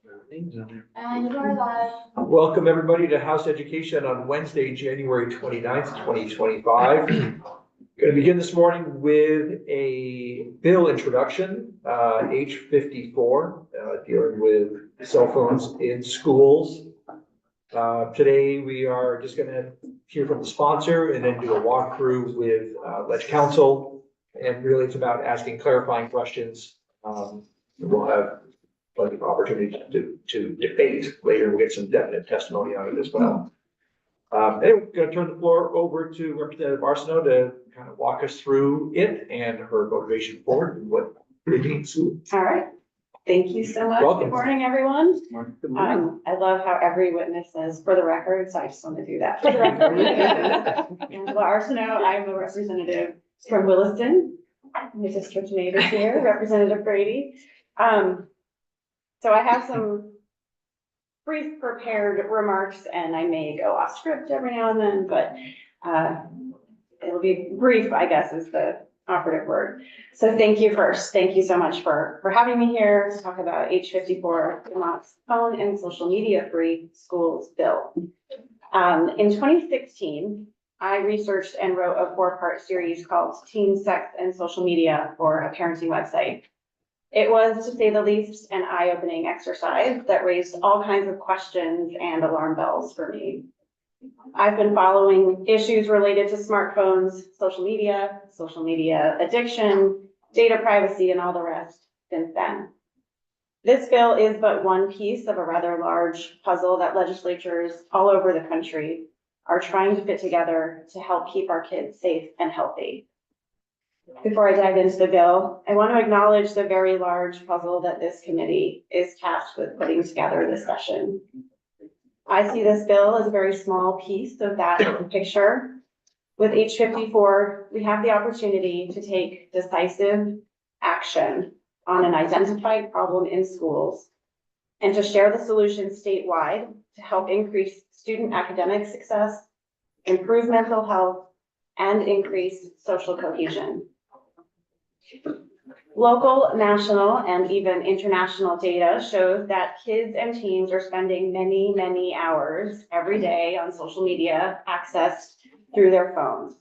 And we're live. Welcome, everybody, to House Education on Wednesday, January 29th, 2025. Going to begin this morning with a bill introduction, H54, dealing with cell phones in schools. Today, we are just going to hear from the sponsor and then do a walkthrough with Ledge Council. And really, it's about asking clarifying questions. We'll have plenty of opportunity to debate later. We'll get some definite testimony on it as well. Anyway, I'm going to turn the floor over to Representative Arsenault to kind of walk us through it and her motivation for it and what it means. All right. Thank you so much. Welcome. Good morning, everyone. Good morning. I love how every witness says for the record, so I just want to do that for the record. Angela Arsenault, I'm a representative from Williston. My district neighbor here, Representative Brady. So I have some brief prepared remarks and I may go off script every now and then, but it'll be brief, I guess, is the operative word. So thank you first. Thank you so much for having me here to talk about H54, Vermont's phone and social media free schools bill. In 2016, I researched and wrote a 4-part series called Teen Sex and Social Media for a parenting website. It was, to say the least, an eye-opening exercise that raised all kinds of questions and alarm bells for me. I've been following issues related to smartphones, social media addiction, data privacy, and all the rest since then. This bill is but one piece of a rather large puzzle that legislatures all over the country are trying to fit together to help keep our kids safe and healthy. Before I dive into the bill, I want to acknowledge the very large puzzle that this committee is tasked with putting together this session. I see this bill as a very small piece of that picture. With H54, we have the opportunity to take decisive action on an identified problem in schools and to share the solution statewide to help increase student academic success, improve mental health, and increase social cohesion. Local, national, and even international data shows that kids and teens are spending many, many hours every day on social media accessed through their phones.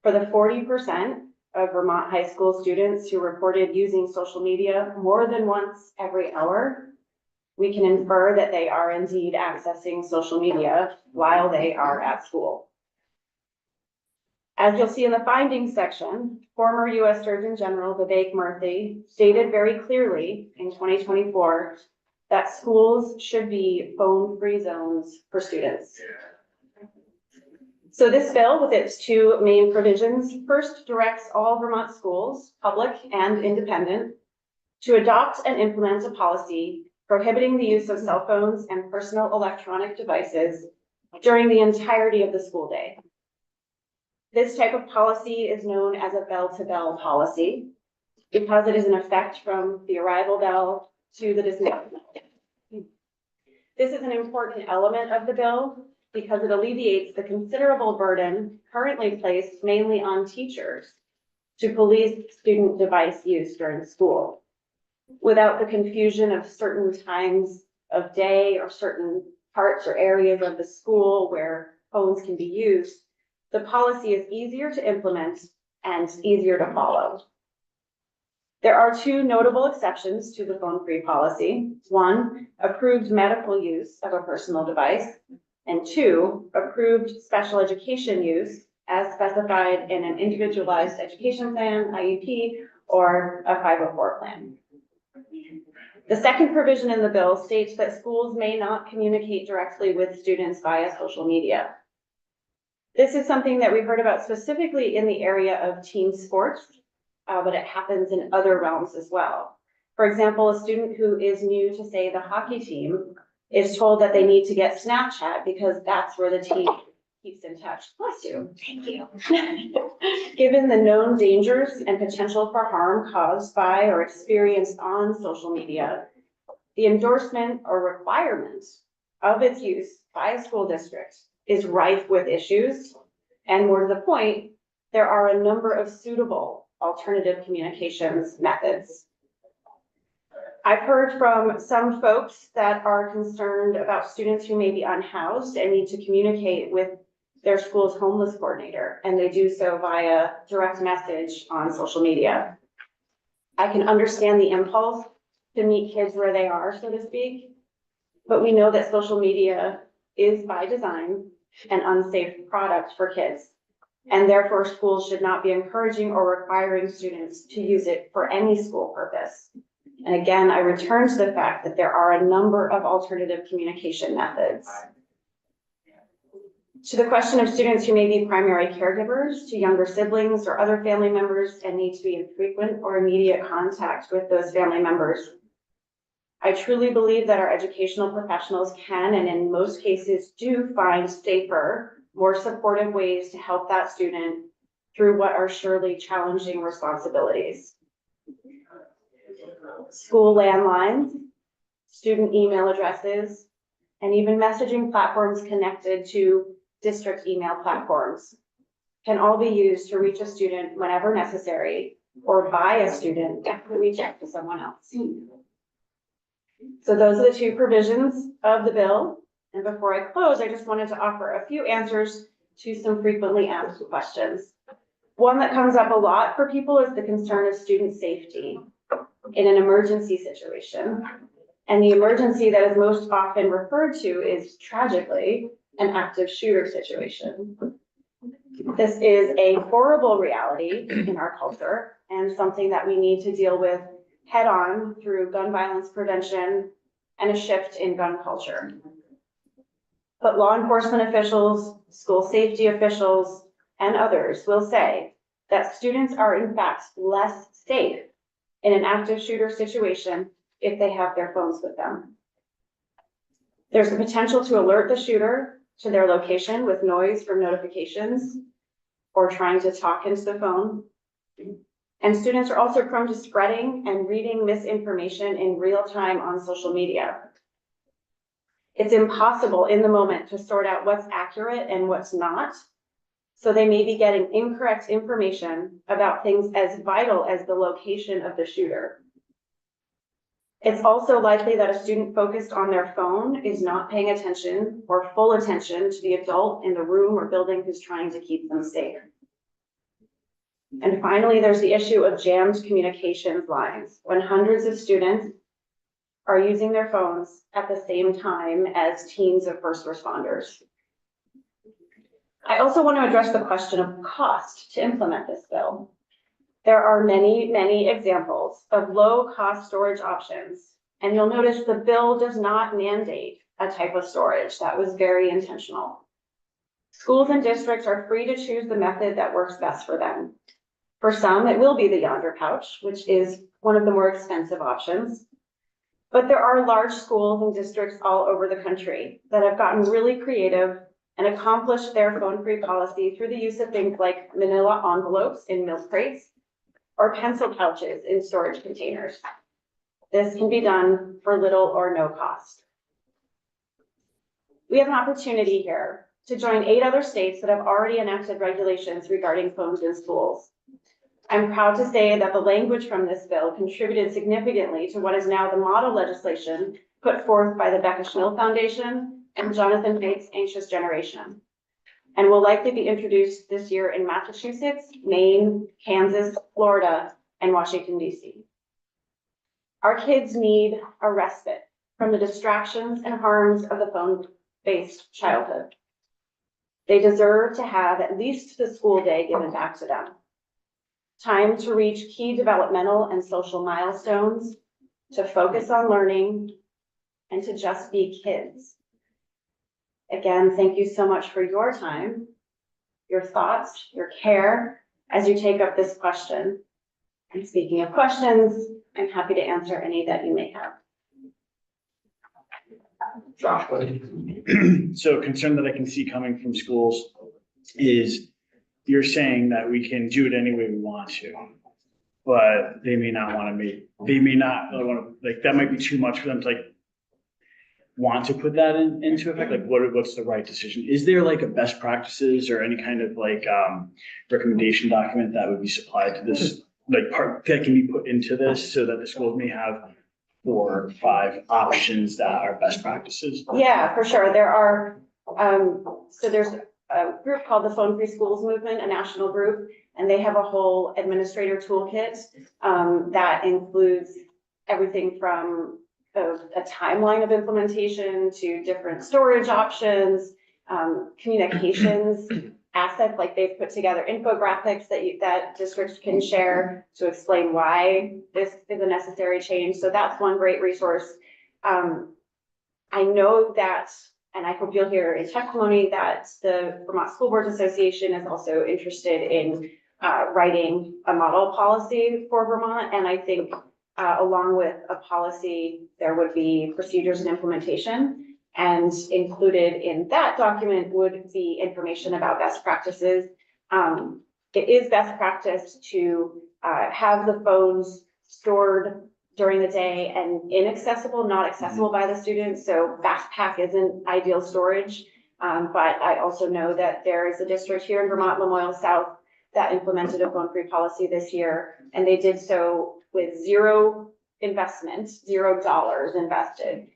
For the 40% of Vermont high school students who reported using social media more than once every hour, we can infer that they are indeed accessing social media while they are at school. As you'll see in the findings section, former U.S. Surgeon General Vivek Murthy stated very clearly in 2024 that schools should be phone-free zones for students. So this bill, with its two main provisions, first directs all Vermont schools, public and independent, to adopt and implement a policy prohibiting the use of cell phones and personal electronic devices during the entirety of the school day. This type of policy is known as a bell-to-bell policy because it is in effect from the arrival bell to the dismissal bell. This is an important element of the bill because it alleviates the considerable burden currently placed mainly on teachers to police student device use during school, without the confusion of certain times of day or certain parts or areas of the school where phones can be used. The policy is easier to implement and easier to follow. There are two notable exceptions to the phone-free policy. One, approved medical use of a personal device, and two, approved special education use as specified in an individualized education plan, IEP, or a 504 plan. The second provision in the bill states that schools may not communicate directly with students via social media. This is something that we've heard about specifically in the area of team sports, but it happens in other realms as well. For example, a student who is new to, say, the hockey team is told that they need to get Snapchat because that's where the team keeps in touch. Bless you. Thank you. Given the known dangers and potential for harm caused by or experienced on social media, the endorsement or requirement of its use by a school district is rife with issues, and more to the point, there are a number of suitable alternative communications methods. I've heard from some folks that are concerned about students who may be unhoused and need to communicate with their school's homeless coordinator, and they do so via direct message on social media. I can understand the impulse to meet kids where they are, so to speak, but we know that social media is by design an unsafe product for kids, and therefore schools should not be encouraging or requiring students to use it for any school purpose. And again, I return to the fact that there are a number of alternative communication methods. To the question of students who may be primary caregivers to younger siblings or other family members and need to be in frequent or immediate contact with those family members, I truly believe that our educational professionals can, and in most cases do, find safer, more supportive ways to help that student through what are surely challenging responsibilities. School landlines, student email addresses, and even messaging platforms connected to district email platforms can all be used to reach a student whenever necessary, or by a student to reach out to someone else. So those are the two provisions of the bill. And before I close, I just wanted to offer a few answers to some frequently asked questions. One that comes up a lot for people is the concern of student safety in an emergency situation. And the emergency that is most often referred to is, tragically, an active shooter situation. This is a horrible reality in our culture and something that we need to deal with head on through gun violence prevention and a shift in gun culture. But law enforcement officials, school safety officials, and others will say that students are in fact less safe in an active shooter situation if they have their phones with them. There's the potential to alert the shooter to their location with noise from notifications or trying to talk into the phone. And students are also prone to spreading and reading misinformation in real time on social media. It's impossible in the moment to sort out what's accurate and what's not. So they may be getting incorrect information about things as vital as the location of the shooter. It's also likely that a student focused on their phone is not paying attention or full attention to the adult in the room or building who's trying to keep them safe. And finally, there's the issue of jammed communications lines when hundreds of students are using their phones at the same time as teams of first responders. I also want to address the question of cost to implement this bill. There are many, many examples of low-cost storage options, and you'll notice the bill does not mandate a type of storage. That was very intentional. Schools and districts are free to choose the method that works best for them. For some, it will be the Yondr pouch, which is one of the more expensive options. But there are large schools and districts all over the country that have gotten really creative and accomplished their phone-free policy through the use of things like manila envelopes in milk crates or pencil pouches in storage containers. This can be done for little or no cost. We have an opportunity here to join 8 other states that have already enacted regulations regarding phones in schools. I'm proud to say that the language from this bill contributed significantly to what is now the model legislation put forth by the Becca Schmill Foundation and Jonathan Bates' Anxious Generation, and will likely be introduced this year in Massachusetts, Maine, Kansas, Florida, and Washington, D.C. Our kids need a respite from the distractions and harms of the phone-based childhood. They deserve to have at least the school day given back to them. Time to reach key developmental and social milestones, to focus on learning, and to just be kids. Again, thank you so much for your time, your thoughts, your care as you take up this question. And speaking of questions, I'm happy to answer any that you may have. Josh, So a concern that I can see coming from schools is you're saying that we can do it any way we want to, but they may not want to they may not want to, like, that might be too much for them to like want to put that into effect. Like what's the right decision? Is there like a best practices or any kind of like recommendation document that would be supplied to this, like part that can be put into this so that the schools may have 4 or 5 options that are best practices? Yeah, for sure. There are, so there's a group called the Phone Free Schools Movement, a national group, and they have a whole administrator toolkit that includes everything from a timeline of implementation to different storage options, communications assets, like they've put together infographics that districts can share to explain why this is a necessary change. So that's one great resource. I know that, and I hope you'll hear in testimony, that the Vermont School Boards Association is also interested in writing a model policy for Vermont. And I think along with a policy, there would be procedures and implementation. And included in that document would be information about best practices. It is best practice to have the phones stored during the day and inaccessible, not accessible by the students. So backpack isn't ideal storage. But I also know that there is a district here in Vermont, Lamoille South, that implemented a phone-free policy this year. And they did so with zero investment, $0 invested.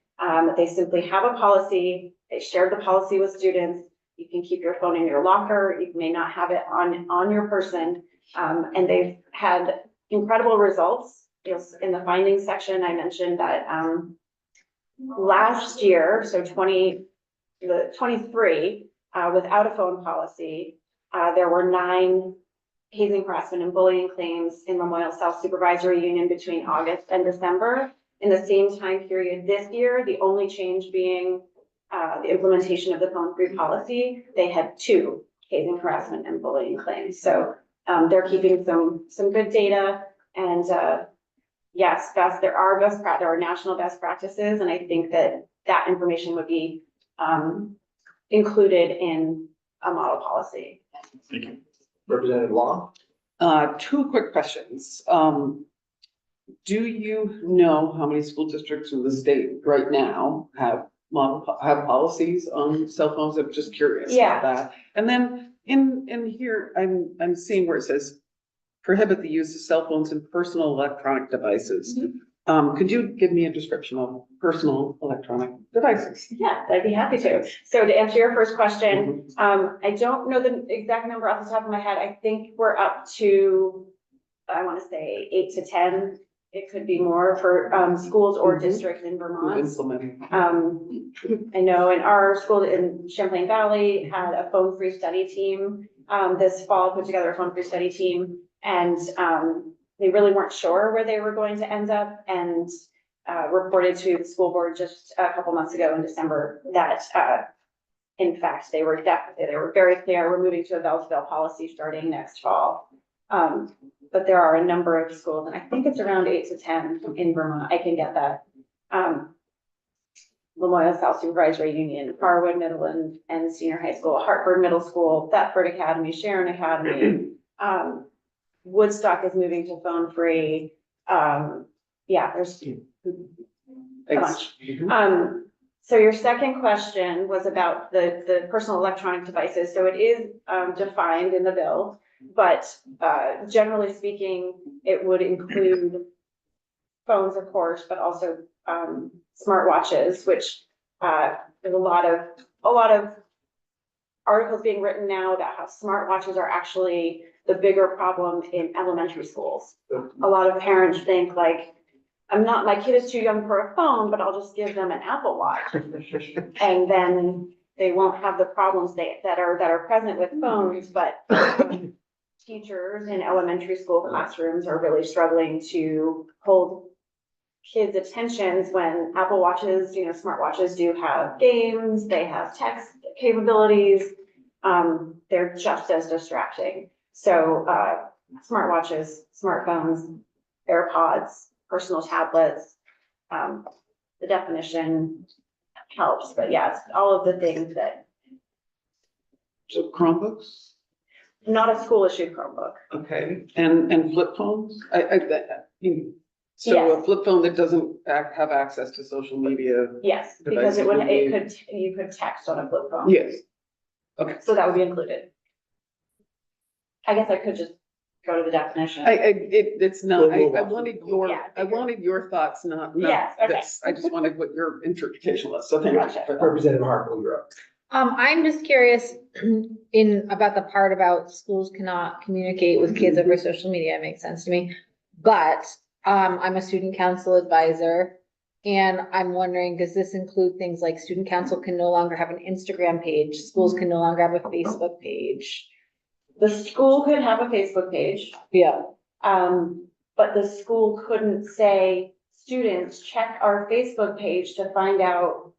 They simply have a policy. They shared the policy with students. You can keep your phone in your locker. You may not have it on your person. And they've had incredible results. In the findings section, I mentioned that last year, so 23, without a phone policy, there were 9 hazing, harassment, and bullying claims in Lamoille South Supervisory Union between August and December. In the same time period this year, the only change being the implementation of the phone-free policy, they had 2 hazing, harassment, and bullying claims. So they're keeping some good data. And yes, there are national best practices, and I think that information would be included in a model policy. Thank you. Representative Long? 2 quick questions. Do you know how many school districts in the state right now have policies on cell phones? I'm just curious Yeah. about that. And then in here, I'm seeing where it says prohibit the use of cell phones and personal electronic devices. Could you give me a description of personal electronic devices? Yeah, I'd be happy to. So to answer your first question, I don't know the exact number off the top of my head. I think we're up to, I want to say 8 to 10. It could be more for schools or districts in Vermont. Implementing. I know in our school in Champlain Valley had a phone-free study team this fall, put together a phone-free study team, and they really weren't sure where they were going to end up, and reported to the school board just a couple months ago in December that in fact they were very clear, we're moving to a bell-to-bell policy starting next fall. But there are a number of schools, and I think it's around 8 to 10 in Vermont. I can get that. Lamoille South Supervisory Union, Farwood Middle and Senior High School, Hartford Middle School, Thetford Academy, Sharon Academy. Woodstock is moving to phone free. Yeah, there's a bunch. So your second question was about the personal electronic devices. So it is defined in the bill, but generally speaking, it would include phones, of course, but also smartwatches, which there's a lot of articles being written now about how smartwatches are actually the bigger problem in elementary schools. A lot of parents think like, my kid is too young for a phone, but I'll just give them an Apple Watch. And then they won't have the problems that are present with phones, but teachers in elementary school classrooms are really struggling to hold kids' attentions when Apple Watches, smartwatches do have games, they have text capabilities. They're just as distracting. So smartwatches, smartphones, AirPods, personal tablets, the definition helps, but yeah, it's all of the things that. So Chromebooks? Not a school issued Chromebook. Okay, and flip phones? So Yes. a flip phone that doesn't have access to social media? Yes, because you could text on a flip phone. Yes. Okay. So that would be included. I guess I could just go to the definition. It's not, We'll I walk wanted through. your, Yeah, I wanted your thoughts, not Yes, okay. this. I just wanted what your interpretation was, so thank Gotcha. you. Representative Harple, you're up. I'm just curious about the part about schools cannot communicate with kids over social media. It makes sense to me. But, I'm a student council advisor. And I'm wondering, does this include things like student council can no longer have an Instagram page? Schools can no longer have a Facebook page? The school could have a Facebook page, Yeah. but the school couldn't say, students, check our Facebook page to find out,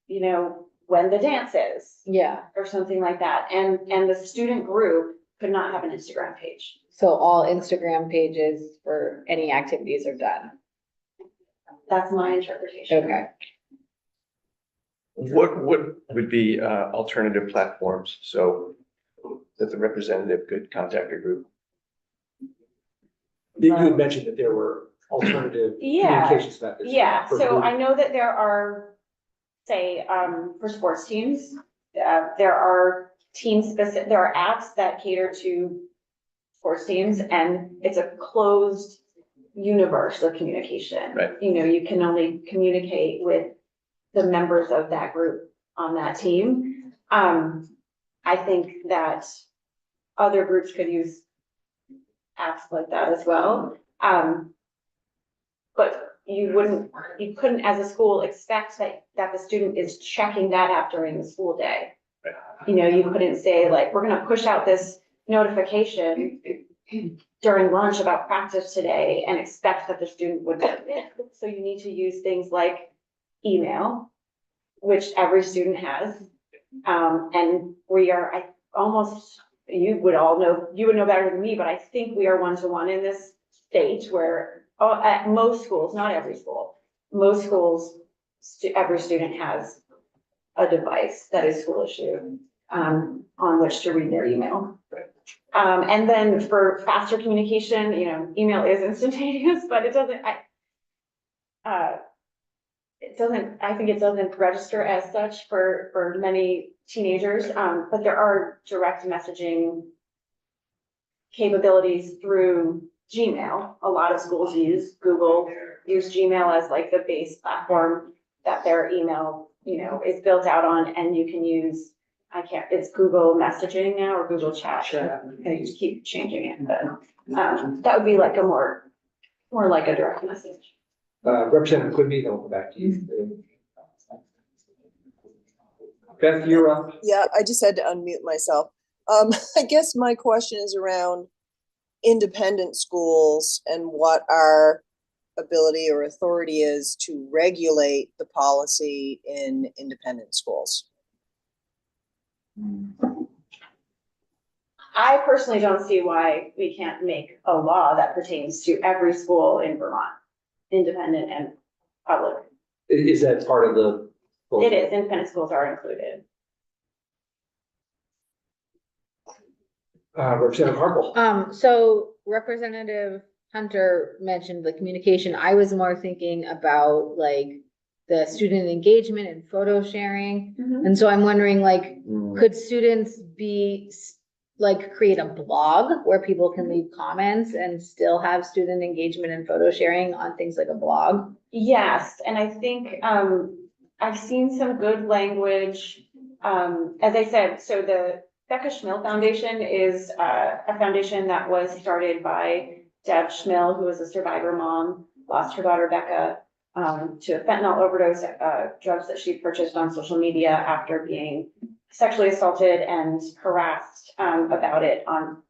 you know, when the dance is, Yeah. or something like that. And the student group could not have an Instagram page. So all Instagram pages for any activities are done. That's my interpretation. Okay. What would be alternative platforms so that the representative could contact a group? You had mentioned that there were alternative Yeah. communications methods. Yeah, for so group. I know that there are, say, for sports teams, there are there are apps that cater to sports teams, and it's a closed universe of communication. Right. You know, you can only communicate with the members of that group on that team. I think that other groups could use apps like that as well. But you couldn't as a school expect that the student is checking that app during the school day. Right. You know, you couldn't say like, we're gonna push out this notification during lunch about practice today and expect that the student would do it. So you need to use things like email, which every student has. And we are, you would know better than me, but I think we are one-to-one in this state where, at most schools, not every school, most schools, every student has a device that is school issued, on which to read their email. And then for faster communication, you know, email is instantaneous, but I think it doesn't register as such for many teenagers, but there are direct messaging capabilities through Gmail. A lot of schools use Gmail as like the base platform that their email, you know, is built out on, and you can use, it's Google messaging now or Google Chat. They just keep changing it, but, that would be like a more like a direct message. Representative Quimby, then we'll come back to you. Beth, you're up. Yeah, I just had to unmute myself. I guess my question is around independent schools and what our ability or authority is to regulate the policy in independent schools. I personally don't see why we can't make a law that pertains to every school in Vermont, independent and public. Is that part of the? It is, independent schools are included. Representative Harple. So Representative Hunter mentioned the communication. I was more thinking about like the student engagement and photo sharing. And so I'm wondering, like, could students create a blog where people can leave comments and still have student engagement and photo sharing on things like a blog? Yes, and I think, I've seen some good language. As I said, so the Becca Schmill Foundation is a foundation that was started by Deb Schmill, who was a survivor mom, lost her daughter Becca to a fentanyl overdose, drugs that she purchased on social media after being sexually assaulted and harassed about it on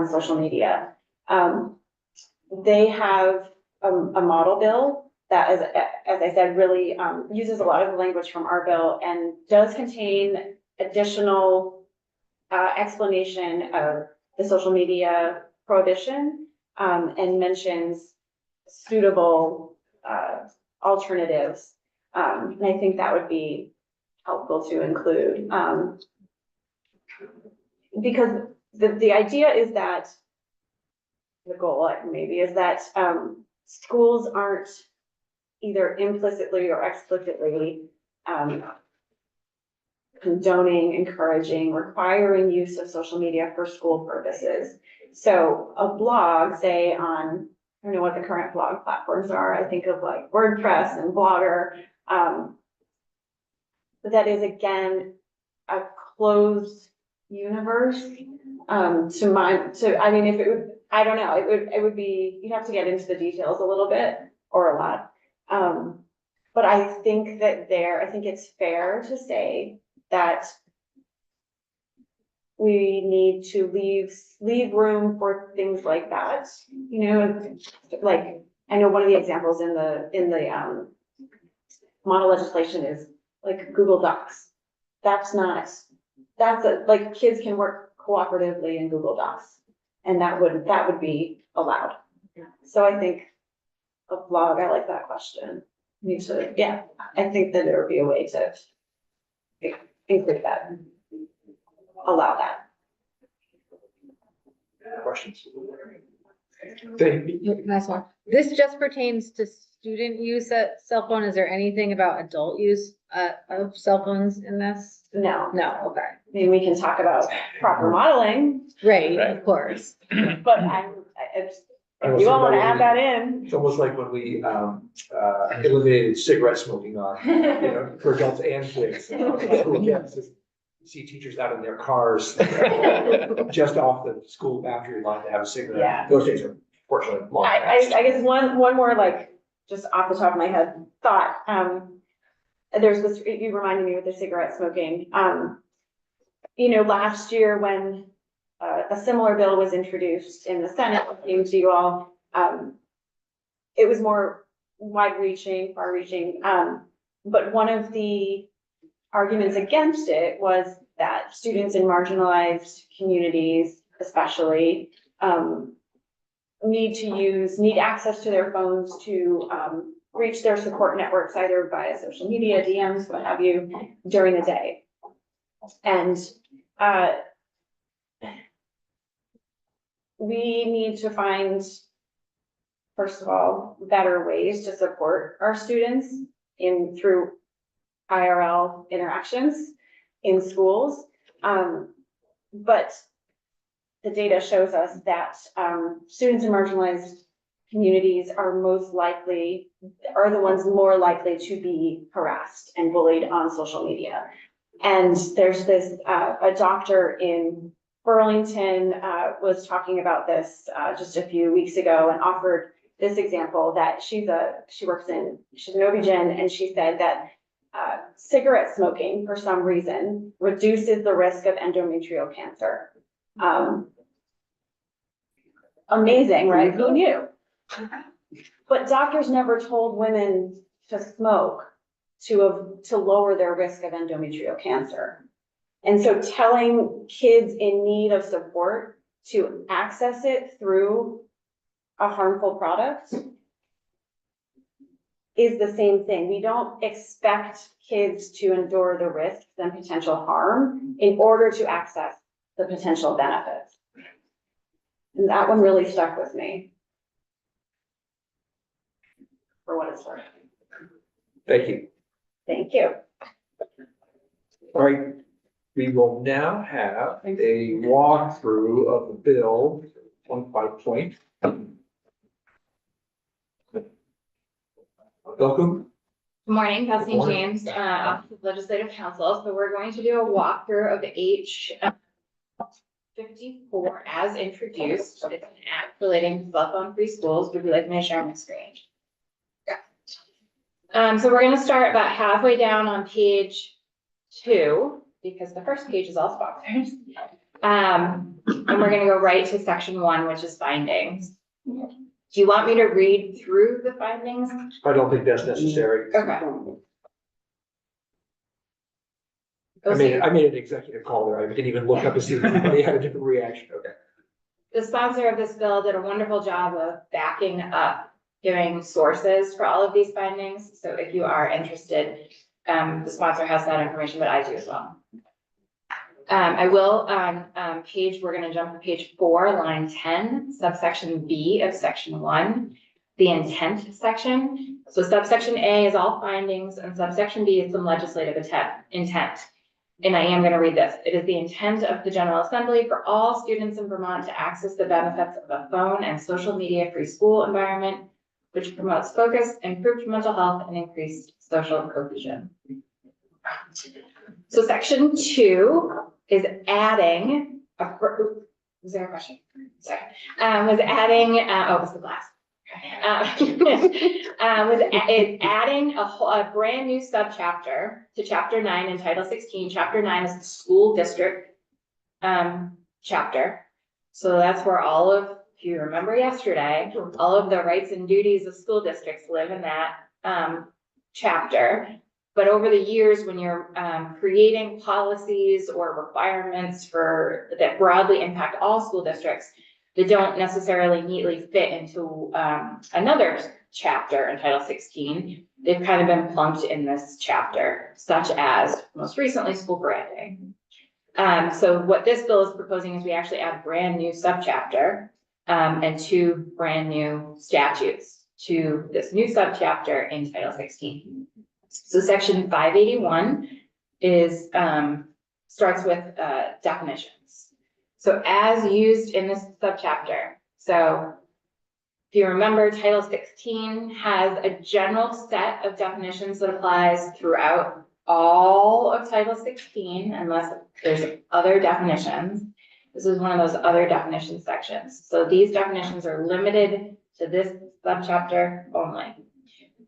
social media. They have a model bill that is, as I said, really uses a lot of the language from our bill and does contain additional explanation of the social media prohibition and mentions suitable alternatives. And I think that would be helpful to include. Because the idea is that, the goal maybe is that schools aren't either implicitly or explicitly condoning, encouraging, requiring use of social media for school purposes. So a blog, say on, I don't know what the current blog platforms are, I think of like WordPress and Blogger. But that is again, a closed universe. I mean, if it would, I don't know, it would be, you'd have to get into the details a little bit or a lot. But I think I think it's fair to say that we need to leave room for things like that, you know, like, I know one of the examples in the model legislation is like Google Docs. Like, kids can work cooperatively in Google Docs, and that would be allowed. So I think a blog, I like that question. I think that there would be a way to include that, allow that. Questions? Thank you. Nice one. This just pertains to student use of cell phone. Is there anything about adult use of cell phones in this? No, No, okay. I mean, we can talk about proper modeling, Right, Right. of course. but if you all want to add that in. It's almost like when we eliminated cigarette smoking on, you know, for adults and kids. See teachers out in their cars, just off the school boundary line to have a cigarette. Yeah. Those days are fortunately long past. I guess one more, like, just off the top of my head, thought, there's this, you reminded me with the cigarette smoking. You know, last year when a similar bill was introduced in the Senate, came to you all, it was more wide-reaching, far-reaching, but one of the arguments against it was that students in marginalized communities especially need access to their phones to reach their support networks either via social media, DMs, what have you, during the day. And we need to find, first of all, better ways to support our students through IRL interactions in schools. But the data shows us that students in marginalized communities are the ones more likely to be harassed and bullied on social media. And there's this, a doctor in Burlington was talking about this just a few weeks ago and offered this example that she's an OB-GYN, and she said that cigarette smoking, for some reason, reduces the risk of endometrial cancer. Amazing, right? Who knew? But doctors never told women to smoke to lower their risk of endometrial cancer. And so telling kids in need of support to access it through a harmful product is the same thing. We don't expect kids to endure the risks and potential harm in order to access the potential benefits. And that one really stuck with me. For what it's worth. Thank you. Thank you. All right, we will now have a walkthrough of the bill, point by point. Welcome. Good morning, Good Kathleen morning. James, Office of Legislative Counsel. So we're going to do a walkthrough of H 54 as introduced. It's an act relating to cell phone free schools. Would you like me to share my screen? Yeah. So we're going to start about halfway down on page 2, because the first page is all sponsors. And we're going to go right to section 1, which is findings. Do you want me to read through the findings? I don't think that's necessary. Okay. I made an executive call there. I didn't even look up to see if anybody had a different reaction. Okay. The sponsor of this bill did a wonderful job of backing up, giving sources for all of these findings. So if you are interested, the sponsor has that information, but I do as well. I will we're going to jump to page 4, line 10, subsection B of section 1, the intent section. So subsection A is all findings and subsection B is some legislative intent. and I am gonna read this. It is the intent of the General Assembly for all students in Vermont to access the benefits of a phone and social media-free school environment, which promotes focus, improved mental health, and increased social cohesion. So section 2 is adding was there a question? Sorry. Was adding, oh, it was the last. Is adding a brand new subchapter to chapter 9 in Title 16. Chapter 9 is the school district chapter. So that's where all of, if you remember yesterday, all of the rights and duties of school districts live in that chapter. But over the years, when you're creating policies or requirements for that broadly impact all school districts, that don't necessarily neatly fit into another chapter in Title 16, they've kind of been plunked in this chapter, such as most recently school branding. So what this bill is proposing is we actually add a brand new subchapter and 2 brand new statutes to this new subchapter in Title 16. So section 581 is starts with definitions. So as used in this subchapter, so if you remember, Title 16 has a general set of definitions that applies throughout all of Title 16, unless there's other definitions. This is one of those other definition sections. So these definitions are limited to this subchapter only.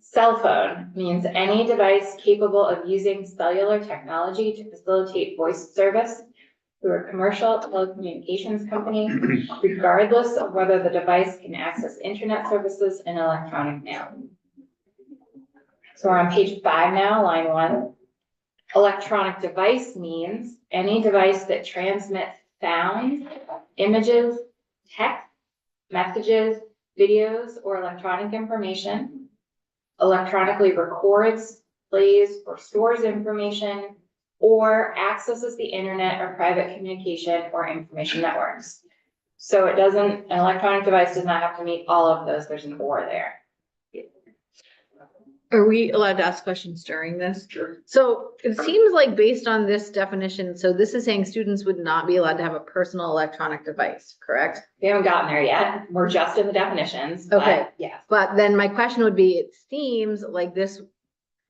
Cell phone means any device capable of using cellular technology to facilitate voice service through a commercial telecommunications company, regardless of whether the device can access internet services and electronic mail. So we're on page 5 now, line 1. Electronic device means any device that transmits sound, images, text, messages, videos, or electronic information, electronically records, plays, or stores information, or accesses the internet or private communication or information networks. So it doesn't, an electronic device does not have to meet all of those. There's an or there. Are we allowed to ask questions during this? Sure. So it seems like based on this definition, so this is saying students would not be allowed to have a personal electronic device, correct? We haven't gotten there yet. We're just in the definitions. Okay. But yes. But then my question would be, it seems like this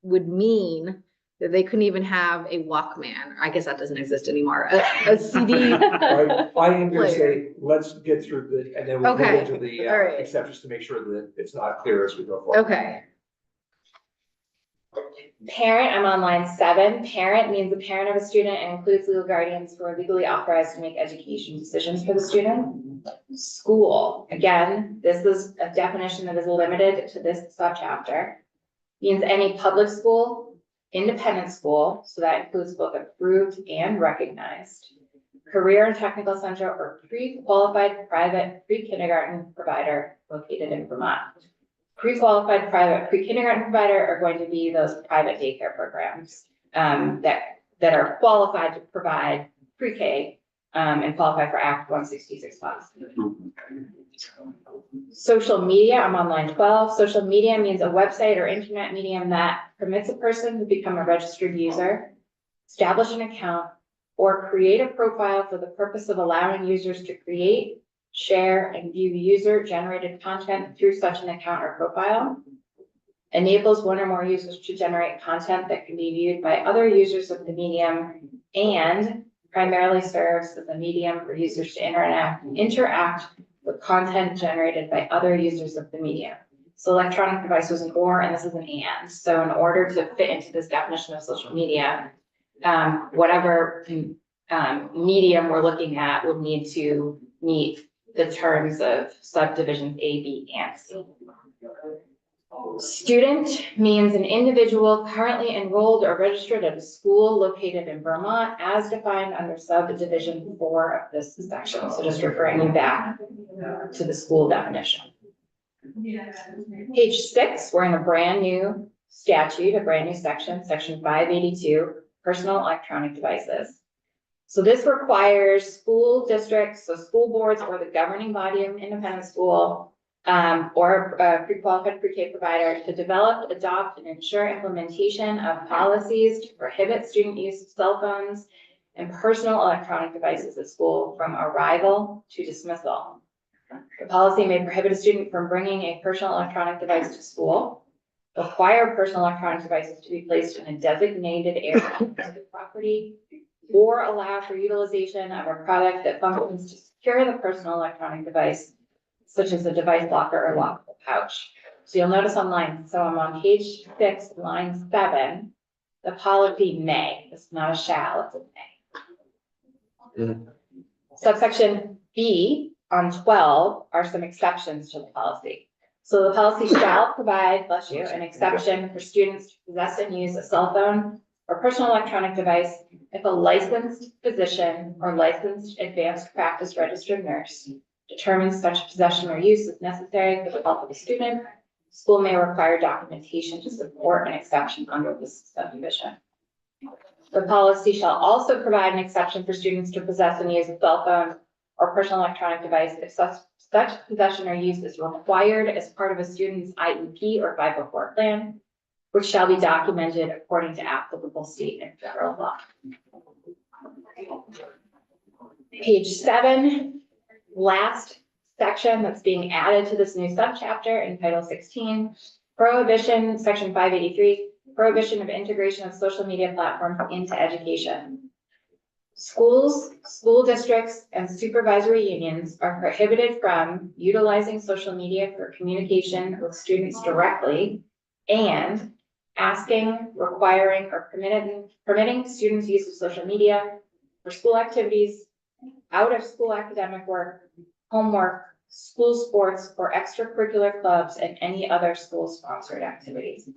would mean that they couldn't even have a Walkman. I guess that doesn't exist anymore. A CD. Right, I am gonna Player. say, let's get through the, and then we'll Okay, get into the all right. exceptions to make sure that it's not clear as we go forward. Okay. Parent, I'm on line 7. Parent means the parent of a student and includes legal guardians who are legally authorized to make education decisions for the student. School, again, this is a definition that is limited to this subchapter. Means any public school, independent school, so that includes both approved and recognized, career and technical center, or pre-qualified private pre-kindergarten provider located in Vermont. Pre-qualified private pre-kindergarten provider are going to be those private daycare programs that are qualified to provide pre-K and qualify for Act 166 funds. Social media, I'm on line 12. Social media means a website or internet medium that permits a person to become a registered user, establish an account, or create a profile for the purpose of allowing users to create, share, and view user-generated content through such an account or profile. Enables one or more users to generate content that can be viewed by other users of the medium, and primarily serves as a medium for users to interact with content generated by other users of the medium. So electronic device was an or, and this is an and. So in order to fit into this definition of social media, whatever medium we're looking at would need to meet the terms of subdivisions A, B, and C. Student means an individual currently enrolled or registered at a school located in Vermont as defined under subdivision 4 of this section. So just referring you back to the school definition. Page 6, we're in a brand new statute, a brand new section, section 582, personal electronic devices. So this requires school districts, so school boards or the governing body of an independent school or a pre-qualified pre-K provider to develop, adopt, and ensure implementation of policies to prohibit student use of cell phones and personal electronic devices at school from arrival to dismissal. The policy may prohibit a student from bringing a personal electronic device to school, require personal electronic devices to be placed in a designated area of the property, or allow for utilization of a product that functions to secure the personal electronic device, such as a device locker or lockable pouch. So you'll notice I'm on page 6, line 7, the policy may, it's not a shall, it's a may. Subsection B on 12 are some exceptions to the policy. So the policy shall provide, bless you, an exception for students to possess and use a cell phone or personal electronic device if a licensed physician or licensed advanced practice registered nurse determines such possession or use is necessary for the health of the student. School may require documentation to support an exception under this subdivision. The policy shall also provide an exception for students to possess and use a cell phone or personal electronic device if such possession or use is required as part of a student's IEP or 504 plan, which shall be documented according to applicable state and federal law. Page 7, last section that's being added to this new subchapter in Title 16, prohibition, section 583, prohibition of integration of social media platforms into education. Schools, school districts, and supervisory unions are prohibited from utilizing social media for communication with students directly and asking, requiring, or permitting students' use of social media for school activities, out of school academic work, homework, school sports, or extracurricular clubs, and any other school-sponsored activities.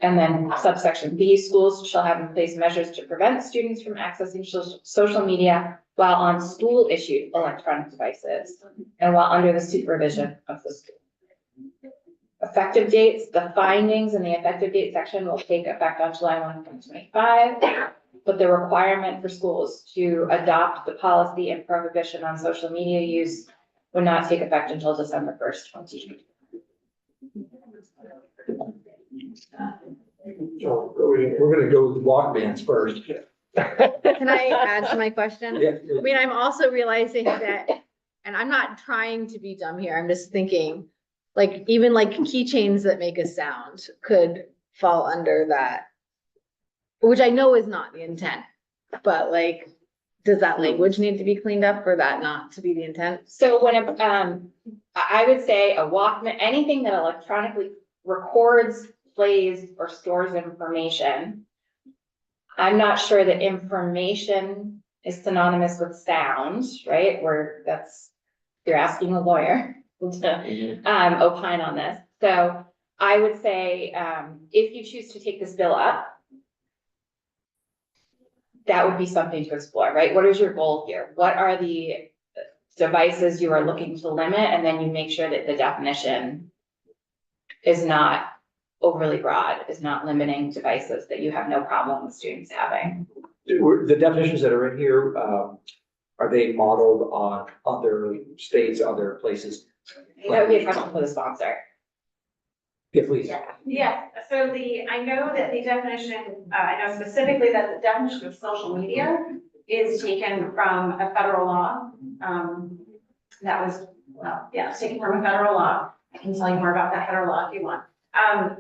And then subsection B, schools shall have in place measures to prevent students from accessing social media while on school-issued electronic devices and while under the supervision of the school. Effective dates, the findings in the effective date section will take effect on July 1, 2025, but the requirement for schools to adopt the policy and prohibition on social media use would not take effect until December 1st, 2020. So we're gonna go with the walk bands first. Can I add to my question? Yeah. I mean, I'm also realizing that, and I'm not trying to be dumb here, I'm just thinking, like, even like keychains that make a sound could fall under that. Which I know is not the intent, but like, does that language need to be cleaned up for that not to be the intent? So when, I would say a Walkman, anything that electronically records, plays, or stores information. I'm not sure that information is synonymous with sound, right? Where that's, you're asking a lawyer to opine on this. So I would say, if you choose to take this bill up, that would be something to explore, right? What is your goal here? What are the devices you are looking to limit? And then you make sure that the definition is not overly broad, is not limiting devices that you have no problem with students having. The definitions that are in here, are they modeled on other states, other places? That would be a question for the sponsor. Yeah, please. Yeah, so I know that the definition, I know specifically that the definition of social media is taken from a federal law. That was, well, yeah, it's taken from a federal law. I can tell you more about that federal law if you want.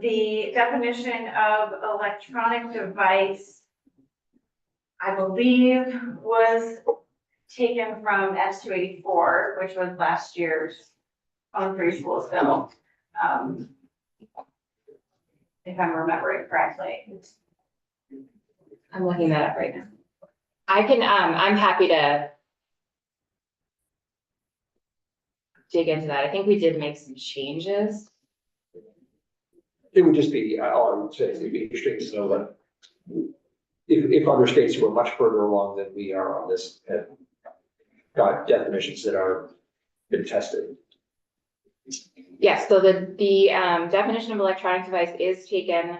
The definition of electronic device, I believe, was taken from S284, which was last year's on-free schools bill. If I'm remembering correctly. I'm looking that up right now. I can, I'm happy to dig into that. I think we did make some changes. It would just be, all I would say is it'd be interesting to know that if other states were much further along than we are on this, and got definitions that are been tested. Yes, so the definition of electronic device is taken,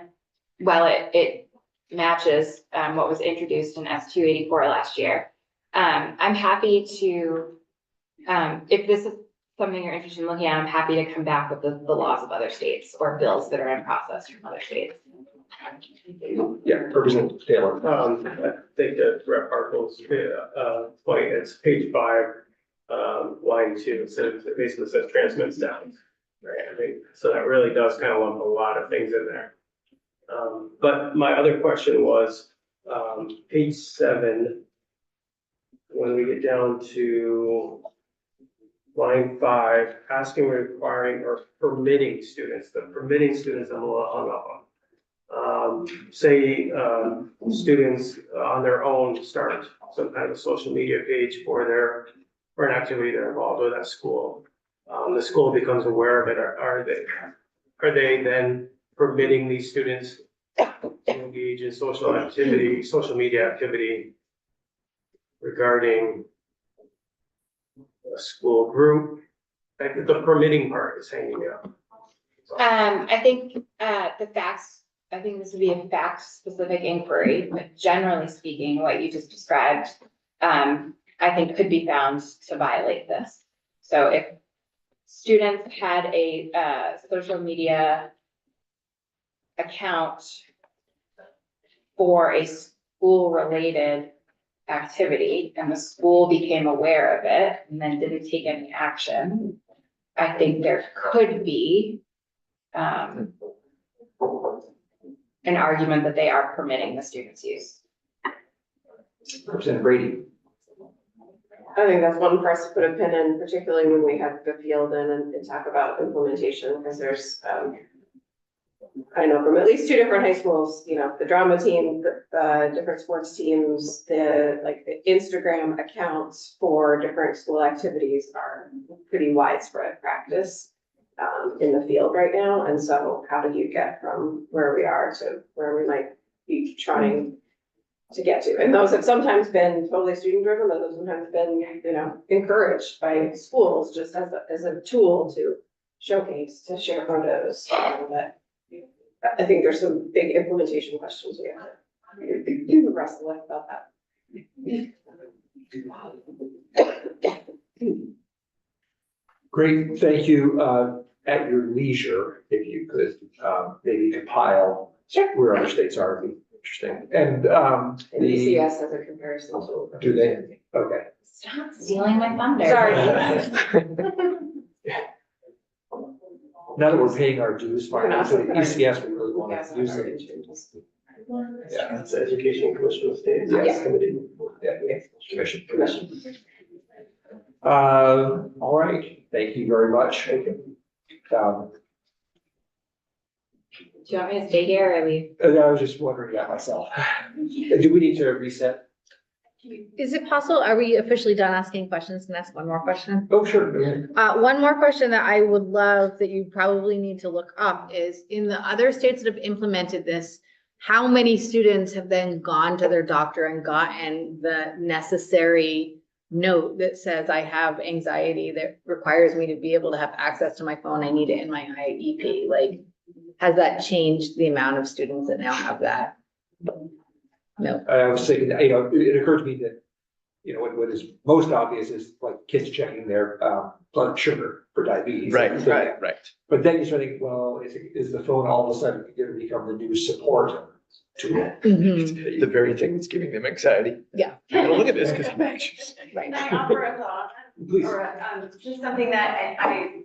well, it matches what was introduced in S284 last year. I'm happy to, if this something you're interested in looking at, I'm happy to come back with the laws of other states or bills that are in process from other states. Yeah, Representative Taylor. I think that Rep. Hartle's, point, it's page 5, line 2, so it basically says transmits down. Right, I think, so that really does kind of lump a lot of things in there. But my other question was, page 7, when we get down to line 5, asking, requiring, or permitting students, the permitting students I'm a little hung up on. Say, students on their own start some kind of social media page for an activity they're involved with at school. The school becomes aware of it, are they then permitting these students to engage in social media activity regarding a school group? Like, the permitting part is hanging out. I think, I think this would be a fact-specific inquiry, but generally speaking, what you just described, I think could be found to violate this. So if students had a, social media account for a school-related activity and the school became aware of it and then didn't take any action, I think there could be, an argument that they are permitting the students' use. Representative Brady. I think that's one for us to put a pin in, particularly when we have the field in and talk about implementation, because there's, I know from at least 2 different high schools, you know, the drama team, the different sports teams, the Instagram accounts for different school activities are pretty widespread practice in the field right now. And so how do you get from where we are to where we might be trying to get to? And those have sometimes been totally student driven, but those have sometimes been, you know, encouraged by schools just as a tool to showcase, to share photos. That I think there's some big implementation questions we have to wrestle with about that. Great, thank you. At your leisure, if you could, maybe compile where other states are, would be interesting. And, And the, DCS as a comparison tool. do they? Okay. Stop stealing my thunder. Sorry. Now that we're paying our dues, financially, Can I- ECS, we really want Yes, to use our it. changes. Yeah, It's the Education Commission of States. Yes. Committee. yeah, commission. Commission. All right, thank you very much. Do you want me to stay here or leave? And I was just wondering that myself. Do we need to reset? Is it possible, are we officially done asking questions? Can I ask one more question? Oh, sure. Go ahead. One more question that I would love that you probably need to look up is in the other states that have implemented this, how many students have then gone to their doctor and gotten the necessary note that says I have anxiety that requires me to be able to have access to my phone. I need it in my IEP. Like, has that changed the amount of students that now have that? No. I was thinking, you know, it occurred to me that, you know, what is most obvious is like kids checking their blood sugar for diabetes. Right. But then you start thinking, well, is the phone all of a sudden going to become the new support tool? Mhm. The very thing that's giving them anxiety. Yeah. I'm gonna look at this because I'm anxious. Right. Can I offer a thought? Please. Or, just something that I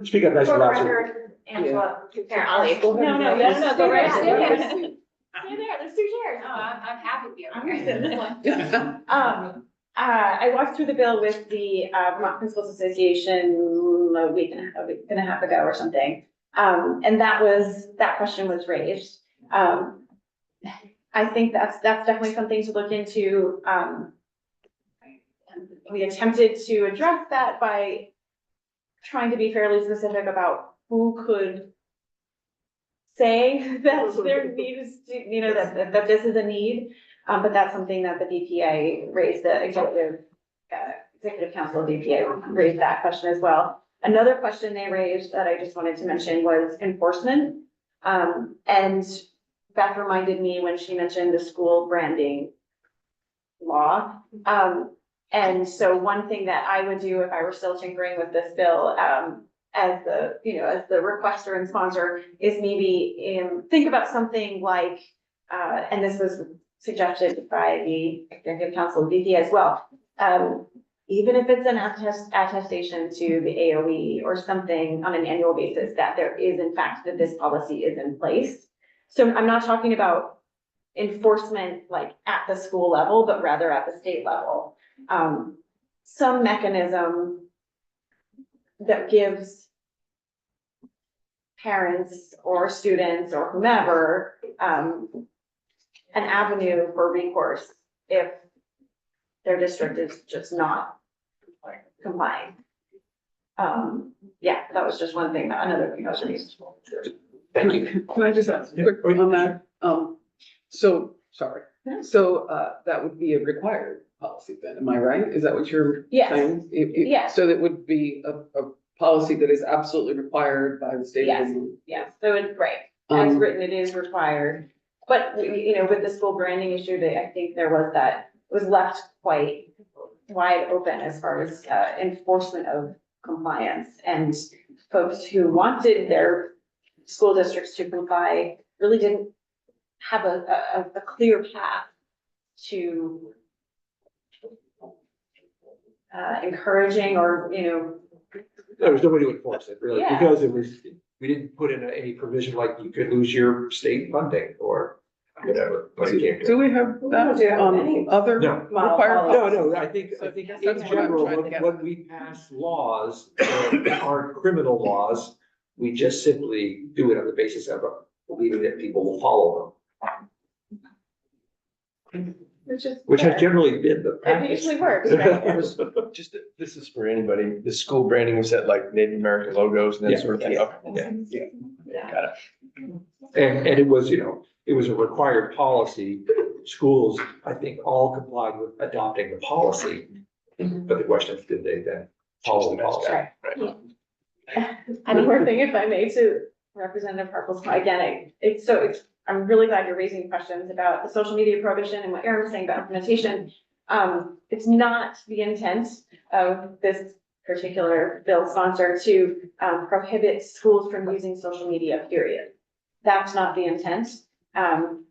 Speak up nice for and the loud. so- record, Angela. Here, I'll leave. No, go right Stay there. there. Stay there, there's 2 chairs. No, I'm happy here. I'm gonna sit in this one. I walked through the bill with the Vermont Principals Association a week and a half ago or something. And that question was raised. I think that's definitely something to look into. We attempted to address that by trying to be fairly specific about who could say that there needs to, you know, that this is a need. But that's something that the DPA raised, the executive council of DPA raised that question as well. Another question they raised that I just wanted to mention was enforcement. And Beth reminded me when she mentioned the school branding law. And so one thing that I would do if I were still tinkering with this bill, as the, as the requester and sponsor, is maybe think about something like, and this was suggested by the executive council VP as well. Even if it's an attestation to the AOE or something on an annual basis, that there is in fact that this policy is in place. So I'm not talking about enforcement like at the school level, but rather at the state level. Some mechanism that gives parents or students or whomever an avenue for recourse if their district is just not complying. Yeah, that was just one thing, another thing I was raising. Thank you. Can I just ask a quick on that? So, sorry. So, that would be a required policy then, am I right? Is that what you're Yes. saying? Yes. So that would be a policy that is absolutely required by the state. Yes. Yes, so it's right, as Um, written, it is required. But, with the school branding issue, I think there was that, it was left quite wide open as far as enforcement of compliance. And folks who wanted their school districts to comply really didn't have a clear path to encouraging or, There was nobody to enforce it really, Yeah. because we didn't put in any provision like you could lose your state funding or whatever, but it came to. Do we have that do you have on any other No. Model required? policy. No, I think So in that's what I'm general, trying to get when we pass laws, that aren't criminal laws, we just simply do it on the basis of believing that people will follow them, which has generally been the It practice. usually works, right? Just, this is for anybody, the school branding was set like Native American logos and Yeah. that sort of thing. Okay. Yeah. Got it. And it was, it was a required policy. Schools, I think, all complied with adopting the policy. But the question is, did they then follow the policy? Right. And one more thing, if I may, to Representative Harple's point, again, I'm really glad you're raising questions about the social media prohibition and what Erin was saying about implementation. It's not the intent of this particular bill sponsor to prohibit schools from using social media, period. That's not the intent.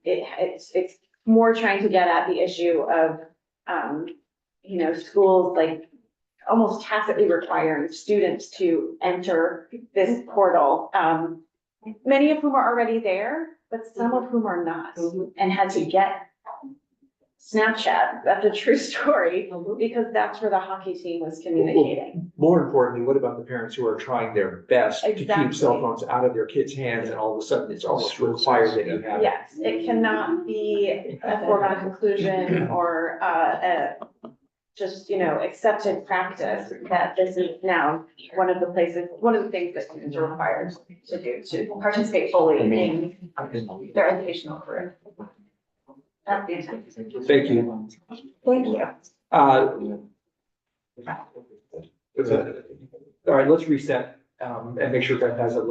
It's more trying to get at the issue of, schools like almost tacitly requiring students to enter this portal. Many of whom are already there, but some of whom are not, and had to get Snapchat. That's a true story, because that's where the hockey team was communicating. More importantly, what about the parents who are trying their best to keep cell Exactly. phones out of their kids' hands, and all of a sudden it's almost required that you have? Yes, it cannot be a foregone conclusion or just, accepted practice that this is now one of the things that students are required to do, to participate fully in their educational career. That's the intent. Thank you. Thank you. All right, let's reset, and make sure that has a link.